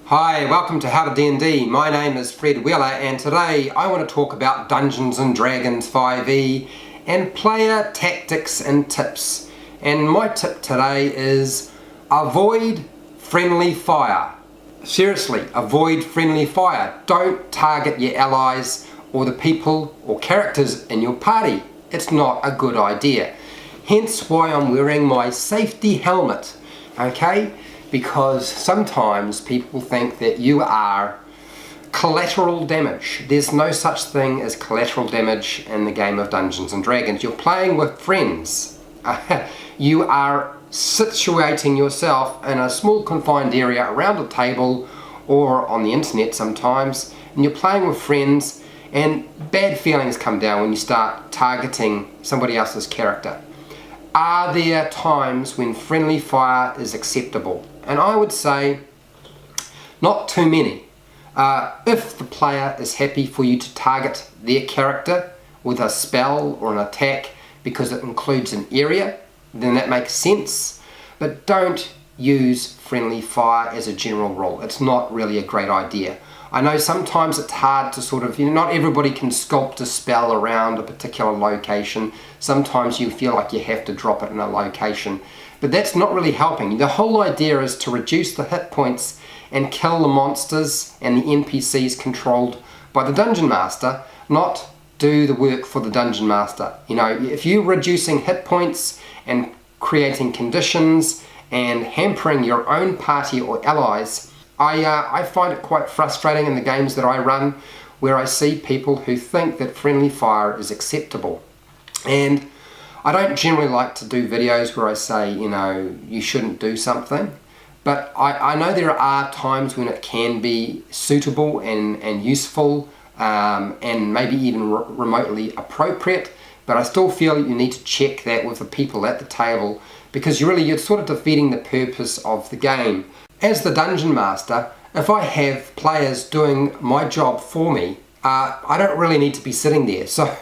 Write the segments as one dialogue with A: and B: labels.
A: Hi, welcome to howtod&d. My name is Fred Wheeler and today I want to talk about Dungeons & Dragons 5e and player tactics and tips. And my tip today is avoid friendly fire. Seriously, avoid friendly fire. Don't target your allies or the people or characters in your party. It's not a good idea. Hence why I'm wearing my safety helmet, okay? Because sometimes people think that you are collateral damage. There's no such thing as collateral damage in the game of Dungeons & Dragons. You're playing with friends. You are situating yourself in a small confined area around a table or on the internet sometimes, and you're playing with friends, and bad feelings come down when you start targeting somebody else's character. Are there times when friendly fire is acceptable? And I would say not too many. If the player is happy for you to target their character with a spell or an attack because it includes an area, then that makes sense. But don't use friendly fire as a general rule. It's not really a great idea. I know sometimes it's hard to sort of, not everybody can sculpt a spell around a particular location. Sometimes you feel like you have to drop it in a location, but that's not really helping. The whole idea is to reduce the hit points and kill the monsters and the NPCs controlled by the Dungeon Master, not do the work for the Dungeon Master. If you're reducing hit points and creating conditions and hampering your own party or allies, I find it quite frustrating in the games that I run where I see people who think that friendly fire is acceptable. And I don't generally like to do videos where I say, you shouldn't do something. But I know there are times when it can be suitable and useful and maybe even remotely appropriate. But I still feel you need to check that with the people at the table, because you're sort of defeating the purpose of the game. As the Dungeon Master, if I have players doing my job for me, I don't really need to be sitting there. So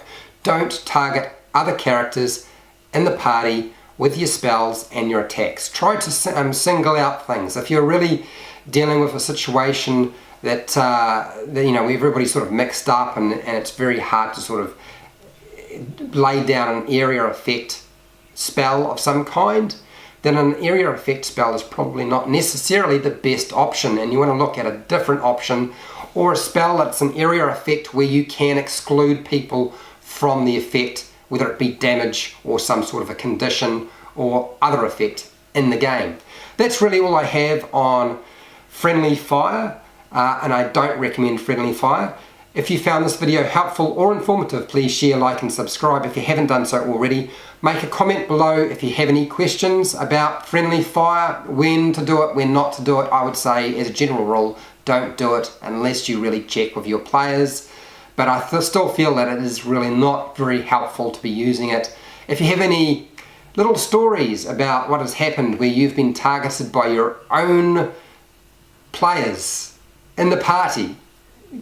A: don't target other characters in the party with your spells and your attacks. Try to single out things. If you're really dealing with a situation that, where everybody's sort of mixed up and it's very hard to sort of lay down an area effect spell of some kind, then an area effect spell is probably not necessarily the best option, and you want to look at a different option, or a spell that's an area effect where you can exclude people from the effect, whether it be damage or some sort of a condition or other effect in the game. That's really all I have on friendly fire, and I don't recommend friendly fire. If you found this video helpful or informative, please share, like and subscribe. If you haven't done so already, make a comment below if you have any questions about friendly fire, when to do it, when not to do it. I would say as a general rule, don't do it unless you really check with your players. But I still feel that it is really not very helpful to be using it. If you have any little stories about what has happened where you've been targeted by your own players in the party,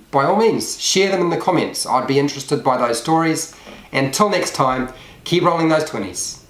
A: by all means, share them in the comments. I'd be interested by those stories. Until next time, keep rolling those 20s.